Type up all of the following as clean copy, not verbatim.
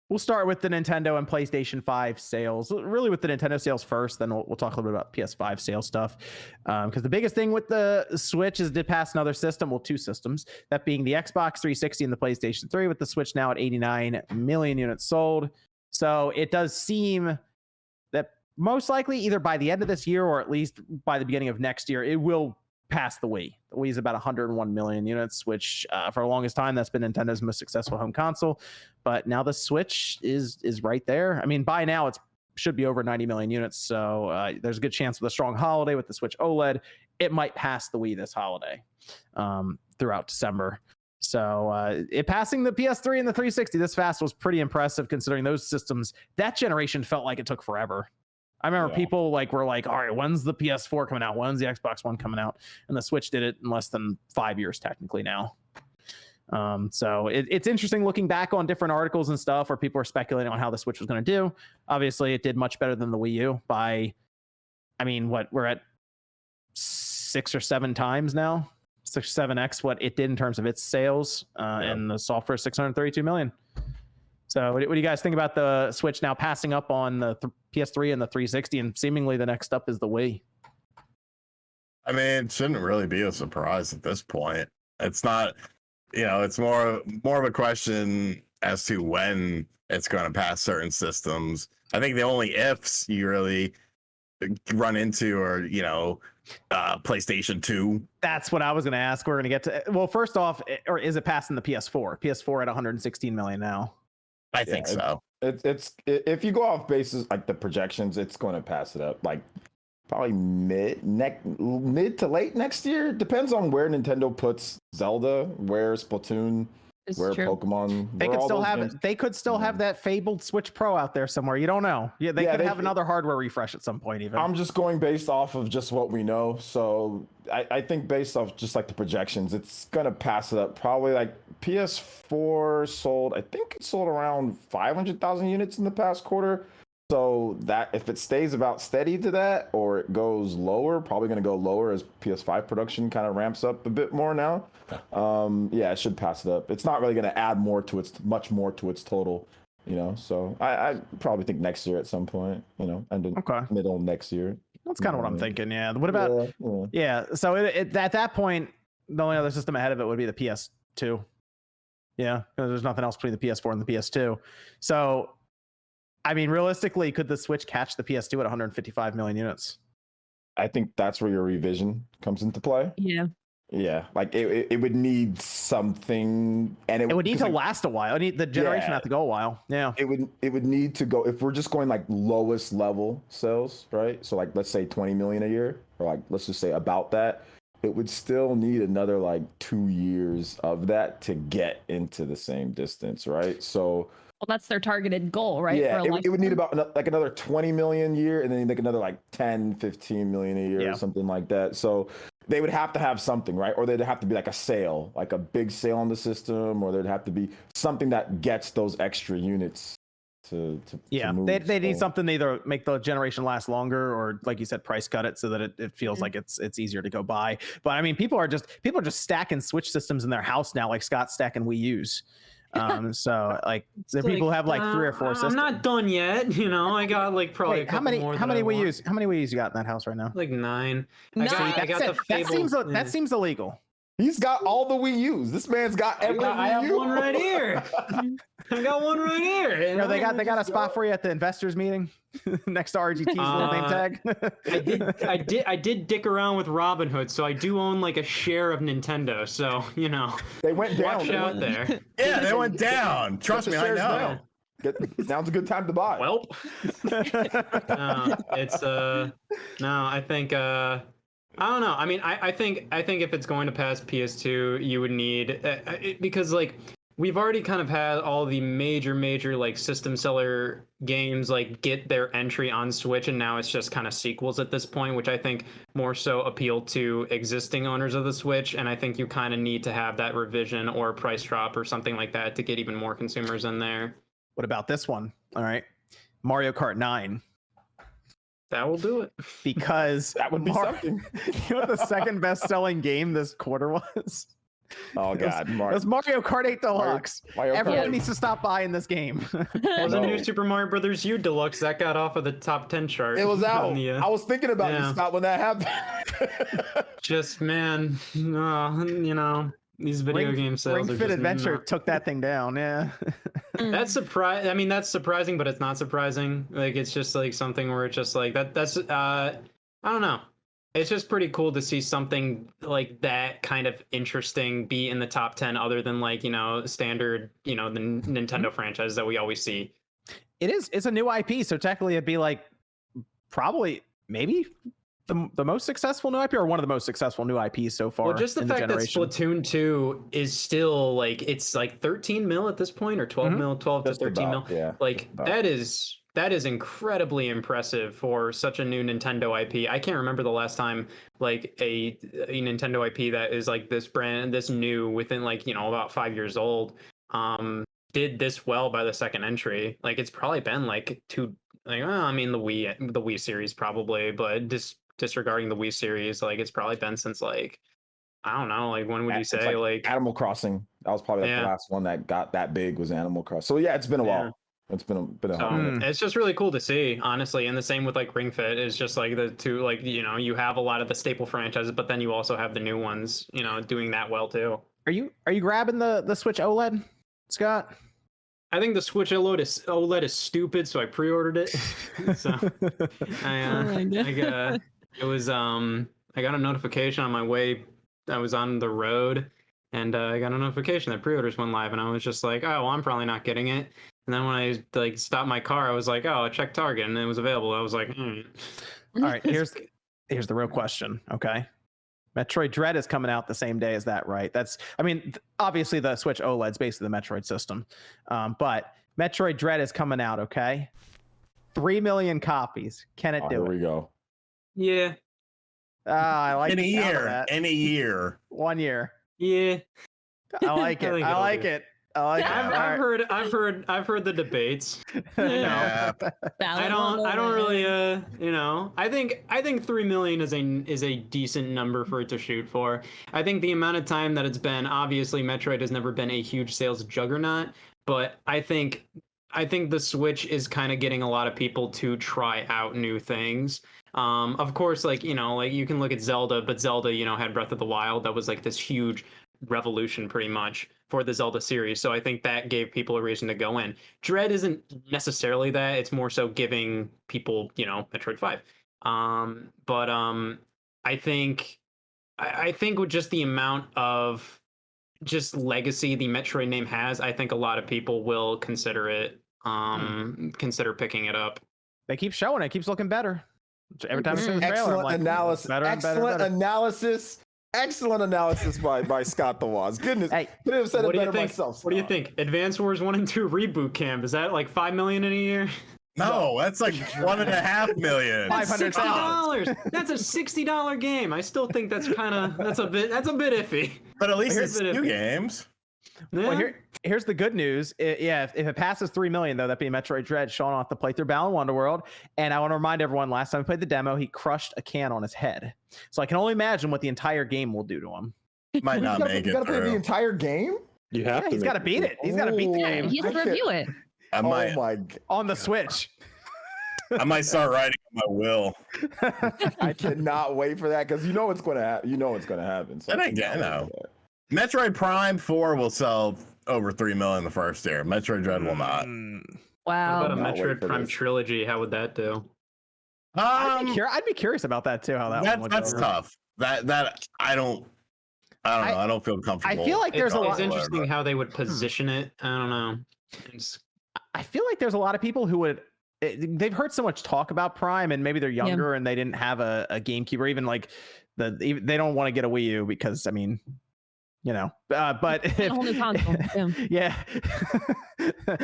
We'll start with the Nintendo and PlayStation 5 sales. Really, with the Nintendo sales first, then we'll talk a little bit about PS5 sales stuff. Because the biggest thing with the Switch is it passed another system, well, two systems, that being the Xbox 360 and the PlayStation 3, with the Switch now at 89 million units sold. So it does seem that most likely either by the end of this year or at least by the beginning of next year, it will pass the Wii. The Wii is about 101 million units, which for the longest time, that's been Nintendo's most successful home console. But now the Switch is right there. I mean, by now it should be over 90 million units. So there's a good chance with a strong holiday with the Switch OLED, it might pass the Wii this holiday throughout December. So it passing the PS3 and the 360 this fast was pretty impressive, considering those systems, that generation felt like it took forever. I remember people were like, all right, when's the PS4 coming out? When's the Xbox One coming out? And the Switch did it in less than 5 years, technically now. So it's interesting looking back on different articles and stuff where people are speculating on how the Switch was going to do. Obviously, it did much better than the Wii U by, I mean, we're at 6 or 7 times now, 6 or 7x what it did in terms of its sales, and the software is 632 million. So what do you guys think about the Switch now passing up on the PS3 and the 360, and seemingly the next up is the Wii? I mean, it shouldn't really be a surprise at this point. It's not, it's more of a question as to when it's going to pass certain systems. I think the only ifs you really run into are, PlayStation 2. That's what I was going to ask. We're going to get to, well, first off, or is it passing the PS4? PS4 at 116 million now. I think so. It's if you go off basis like the projections, it's going to pass it up like probably mid to late next year. Depends on where Nintendo puts Zelda, where Splatoon, where Pokemon. They could still have it. They could still have that fabled Switch Pro out there somewhere. You don't know. Yeah, they could have another hardware refresh at some point. Even I'm just going based off of just what we know. So I think based off just like the projections, it's gonna pass it up. Probably like PS4 sold. I think it sold around 500,000 units in the past quarter. So that if it stays about steady to that, or it goes lower, probably going to go lower as PS5 production kind of ramps up a bit more now. It should pass it up. It's not really going to add much more to its total, So I probably think next year at some point, middle of next year. That's kind of what I'm thinking. Yeah. What about? So at that point, the only other system ahead of it would be the PS2. Yeah, because there's nothing else between the PS4 and the PS2. So, I mean, realistically, could the Switch catch the PS2 at 155 million units? I think that's where your revision comes into play. Yeah, like it would need something, and it would need to last a while. The generation have to go a while. Yeah, it would need to go, if we're just going like lowest level sales, right? So like let's say 20 million a year, or like let's just say about that. It would still need another like 2 years of that to get into the same distance, right? So. Well, that's their targeted goal, right? Yeah, it would need about like another 20 million a year, and then like another like 10, 15 million a year or something like that. So they would have to have something, right? Or there'd have to be like a sale, like a big sale on the system, or there'd have to be something that gets those extra units to move. They need something to either make the generation last longer, or like you said, price cut it so that it feels like it's easier to go buy. But I mean, people are just stacking Switch systems in their house now, like Scott's stacking Wii U's. So like the people have like 3 or 4 systems. I'm not done yet. I got like probably how many Wii U's? How many Wii U's you got in that house right now? Like 9. That seems illegal. He's got all the Wii U's. This man's got every Wii U. I have one right here. I got one right here. They got a spot for you at the investors meeting next to RGT's little name tag. I did dick around with Robinhood, so I do own like a share of Nintendo. So they went down. Watch out there. Yeah, they went down. Trust me, I know. Now's a good time to buy. Well, it's no. I think I don't know. I mean, I think if it's going to pass PS2, you would need because like we've already kind of had all the major like system seller games like get their entry on Switch, and now it's just kind of sequels at this point, which I think more so appeal to existing owners of the Switch. And I think you kind of need to have that revision or price drop or something like that to get even more consumers in there. What about this one? All right, Mario Kart 9. That will do it. Because that would be something. You know what the second best-selling game this quarter was? Oh God, That's Mario Kart 8 Deluxe. Mario Kart. Everyone needs to stop buying this game. Well, the No. new Super Mario Brothers U Deluxe that got off of the top 10 chart. It was out. on the, I was thinking about you, yeah. Scott, when that happened. just man, these video game sales Ring are Fit just Adventure not- took that thing down. Yeah. That's surprise. I mean, that's surprising, but it's not surprising. Like, it's just like something where it's just like that. That's I don't know. It's just pretty cool to see something like that kind of interesting be in the top 10, other than like standard the Nintendo franchise that we always see. It is. It's a new IP, so technically it'd be like probably maybe the most successful new IP or one of the most successful new IPs so far. Well, just the in fact that generation. Splatoon 2 is still like it's like 13 mil at this point, or 12 mil, 12 Just to 13 about, mil. yeah, Like about. that is incredibly impressive for such a new Nintendo IP. I can't remember the last time like a Nintendo IP that is like this new within like about 5 years old did this well by the second entry. Like it's probably been like the Wii series probably, but disregarding the Wii series, like it's probably been since like I don't know, like when would you It's say like Animal Crossing? That was probably Yeah. the last one that got that big was Animal Crossing. So yeah, it's been a while. It's been a So while. it's just really cool to see, honestly. And the same with like Ring Fit. It's just like the two, like you have a lot of the staple franchises, but then you also have the new ones, doing that well too. Are you grabbing the Switch OLED, Scott? I think the Switch OLED is stupid, so I pre-ordered it. So I got a notification on my way. I was on the road, and I got a notification that pre-orders went live, and I was just like, oh, well, I'm probably not getting it. And then when I like stopped my car, I was like, oh, I checked Target, and it was available. I was like, All right, here's the real question. Okay, Metroid Dread is coming out the same day as that, right? Obviously the Switch OLED's basically the Metroid system, but Metroid Dread is coming out. Okay, 3 million copies. Can it do Here it? we go. yeah, I like In a the sound of year. that. In a year. 1 year. yeah. I like it. I think I it'll like do. it. I like it. I've heard the debates. Yeah. I don't really I think 3 million is a decent number for it to shoot for. I think the amount of time that it's been, obviously Metroid has never been a huge sales juggernaut, but I think the Switch is kind of getting a lot of people to try out new things. Of course, like you can look at Zelda, but Zelda, had Breath of the Wild that was like this huge revolution pretty much for the Zelda series. So I think that gave people a reason to go in. Dread isn't necessarily that. It's more so giving people, Metroid 5. I think with just the amount of just legacy the Metroid name has, I think a lot of people will consider it, consider picking it up. They keep showing it. Keeps looking better. Every time I see the trailer, I'm like, analysis. better and better and Excellent better. analysis. Excellent analysis by Scott the Waz. Goodness, Hey, could have said What it do you better think? myself. What do you think? Advance Wars 1 and 2 reboot camp, is that like 5 million in a year? No, that's like 1.5 million. Five- That's $500,000. $60. That's a $60 game. I still think that's a bit iffy. But at least Here's it's it. new games. Yeah. Well, here's the good news. If it passes 3 million, though, that'd be Metroid Dread. Sean will have to play through Balan Wonderworld. And I want to remind everyone, last time we played the demo, he crushed a can on his head. So I can only imagine what the entire game will do to him. Might not make You it gotta play the through. entire game. You have Yeah, to. he's got to beat it. He's got to beat the Oh. game He has to I can't- review it. I might, Oh my! g- on the Switch. I might start writing my will. I cannot wait for that because you know it's gonna happen. You know it's gonna happen. So And I get- no. Metroid Prime 4 will sell over 3 million the first year. Metroid Dread will not. Mm. What Wow. about a Cannot wait Metroid for Prime this. trilogy? How would that do? I'd be curious about that too. How that one would That's go. tough. That I don't know. I don't feel comfortable. I feel like there's a It's lot. interesting how they would position it. I don't know. I feel like there's a lot of people who would. They've heard so much talk about Prime, and maybe they're younger and they didn't have a GameCube, or even like they don't want to get a Wii U because But A whole new console. Yeah. yeah.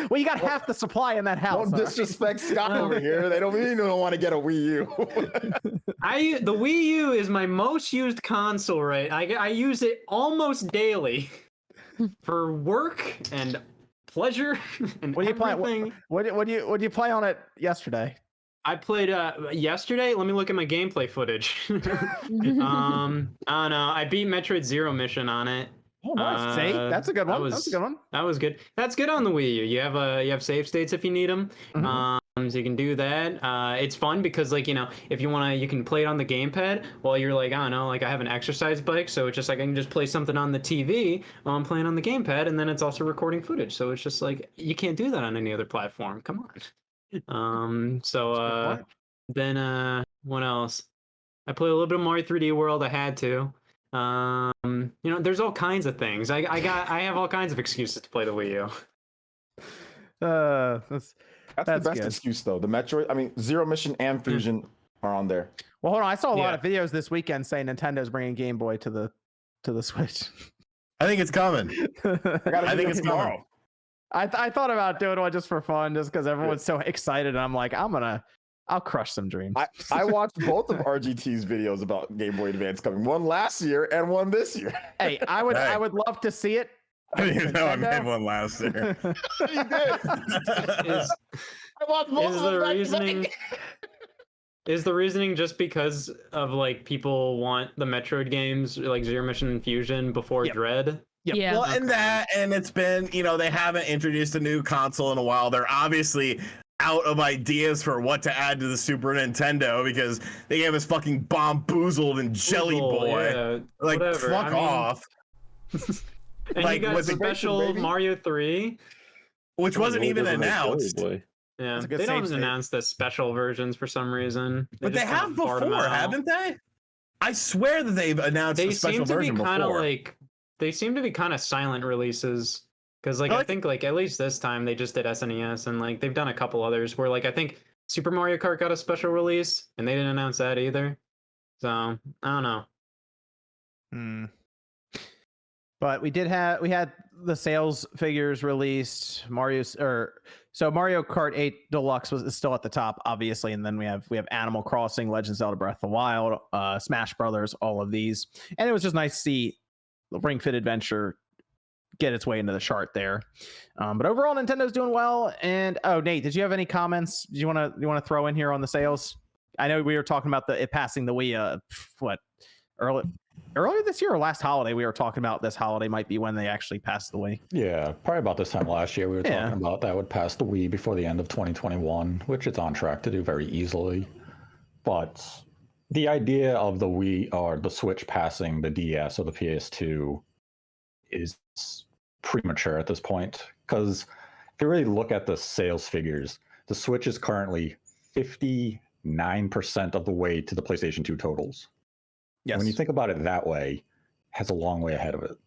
Well, you got half the supply in that house. Don't all right? disrespect Scott over here. They don't mean you don't want to get a Wii U. The Wii U is my most used console, right? I use it almost daily for work and pleasure and What do you play? everything. What do you play on it yesterday? I played yesterday. Let me look at my gameplay footage. I don't know. I beat Metroid Zero Mission on it. Oh, nice. See, that's a good one. That's a good one. That was good. That's good on the Wii U. You have save states if you need them. So you can do that. It's fun because like, you know, if you want to, you can play it on the gamepad while you're like, I don't know, like I have an exercise bike, so it's just like I can just play something on the TV while I'm playing on the gamepad, and then it's also recording footage. So it's just like you can't do that on any other platform. Come on. Then what else? I played a little bit of Mario 3D World. I had to. You know, there's all kinds of things. I have all kinds of excuses to play the Wii U. That's the best good. excuse though. The Metroid, I mean, Zero Mission and Fusion are on there. Well, hold on. I saw a lot of videos this weekend saying Nintendo's bringing Game Boy to the Switch. I think it's coming. I think it's coming. I thought about doing one just for fun, just because everyone's so excited, and I'm like, I'll crush some dreams. I watched both of RGT's videos about Game Boy Advance coming. One last year and one this year. Hey, I would love to see it. I didn't even know I made one last year. You did. I watched both of them back-to-back. Is the reasoning just because of like people want the Metroid games like Zero Mission and Fusion before Dread? Yep. Yeah. Well, and it's been, you know, they haven't introduced a new console in a while. They're obviously out of ideas for what to add to the Super Nintendo because they gave us fucking Bomboozled and Jelly Boy. Yeah, like, whatever. fuck off. And like, you got was it special Mario 3, which wasn't even announced. yeah, That's a good they don't save state. announce the special versions for some reason. But they just kinda have fart 'em before, out. haven't they? I swear that they've announced They a special seem to be version kind of before. like they seem to be kind of silent releases because like I think like at least this time they just did SNES and like they've done a couple others where like I think Super Mario Kart got a special release and they didn't announce that either. So I don't know. But we had the sales figures released. Mario Kart 8 Deluxe is still at the top, obviously, and then we have Animal Crossing, Legend of Zelda: Breath of the Wild, Smash Brothers, all of these, and it was just nice to see Ring Fit Adventure get its way into the chart there. But overall, Nintendo's doing well. And Nate, did you have any comments? Do you want to throw in here on the sales? I know we were talking about it passing the Wii. Earlier this year or last holiday, we were talking about this holiday might be when they actually passed the Wii. Yeah, probably about this time last year we were talking about that would pass the Wii before the end of 2021, which it's on track to do very easily. But the idea of the Wii or the Switch passing the DS or the PS2 is premature at this point, because if you really look at the sales figures, the Switch is currently 59% of the way to the PlayStation 2 totals. Yes. When you think about it that way, it has a long way ahead of it.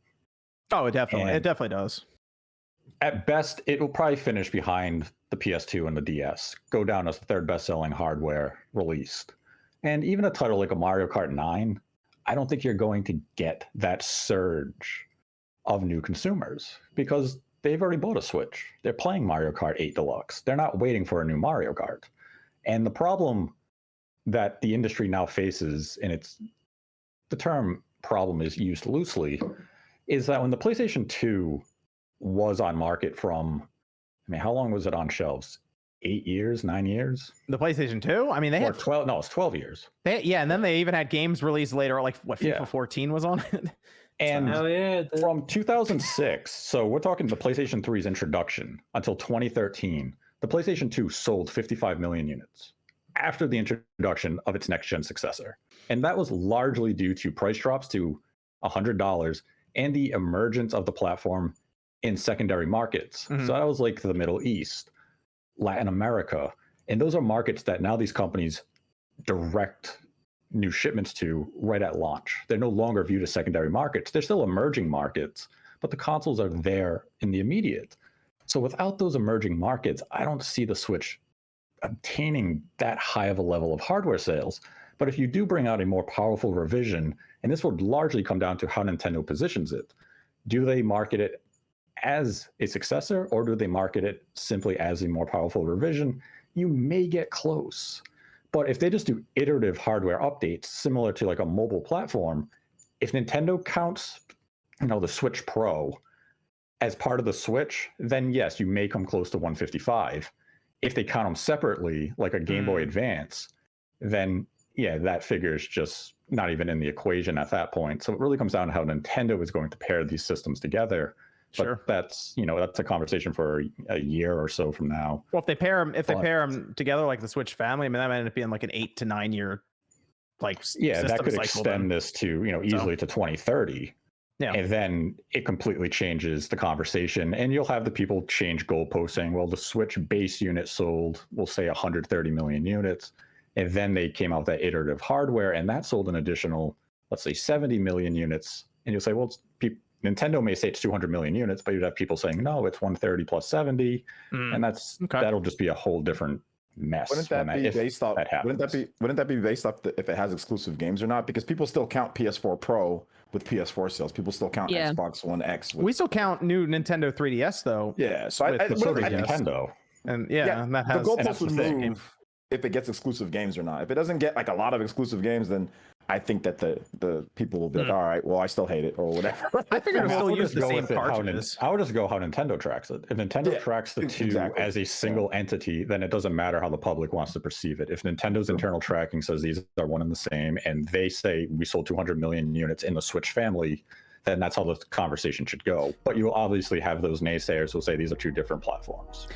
Oh, it definitely does. At best, it will probably finish behind the PS2 and the DS, go down as the third best-selling hardware released. And even a title like a Mario Kart 9, I don't think you're going to get that surge of new consumers because they've already bought a Switch. They're playing Mario Kart 8 Deluxe. They're not waiting for a new Mario Kart. And the problem that the industry now faces, and the term problem is used loosely, is that when the PlayStation 2 was on market from, how long was it on shelves? 8 years, 9 years? The PlayStation 2? I mean, they had 12. No, it's 12 years. And then they even had games released later, like what FIFA 14 was on it. And from 2006, so we're talking the PlayStation 3's introduction until 2013, the PlayStation 2 sold 55 million units after the introduction of its next-gen successor. And that was largely due to price drops to $100 and the emergence of the platform in secondary markets. So that was like the Middle East, Latin America. And those are markets that now these companies direct new shipments to right at launch. They're no longer viewed as secondary markets. They're still emerging markets, but the consoles are there in the immediate. So without those emerging markets, I don't see the Switch obtaining that high of a level of hardware sales. But if you do bring out a more powerful revision, and this would largely come down to how Nintendo positions it, do they market it as a successor or do they market it simply as a more powerful revision? You may get close. But if they just do iterative hardware updates, similar to like a mobile platform, if Nintendo counts, the Switch Pro as part of the Switch, then yes, you may come close to 155. If they count them separately, like a Game Boy Advance, then yeah, that figure is just not even in the equation at that point. So it really comes down to how Nintendo is going to pair these systems together. But Sure. that's a conversation for a year or so from now. Well, if they pair them together like the Switch family, I mean that might end up being like an 8 to 9 year that system could cycle extend then. this to easily to 2030. Yeah. And then it completely changes the conversation, and you'll have the people change goalposts saying, well, the Switch base unit sold, we'll say 130 million units. And then they came out with that iterative hardware, and that sold an additional, let's say, 70 million units. And you'll say, well, Nintendo may say it's 200 million units, but you'd have people saying, no, it's 130 plus 70. And that'll just be a whole different mess. Wouldn't that be based off? Wouldn't that be based off if it has exclusive games or not? Because people still count PS4 Pro with PS4 sales. People still count Xbox One X. We still count new Nintendo 3DS though. Yeah, so Nintendo. And and that has the goalposts would move if it gets exclusive games or not. If it doesn't get like a lot of exclusive games, then I think that the people will be like, all right, well, I still hate it or whatever. I figure it'll still use the same cartridges. I would just go how Nintendo tracks it. If Nintendo tracks the two as a single entity, then it doesn't matter how the public wants to perceive it. If Nintendo's internal tracking says these are one and the same, and they say we sold 200 million units in the Switch family, then that's how the conversation should go. But you will obviously have those naysayers who will say these are two different platforms.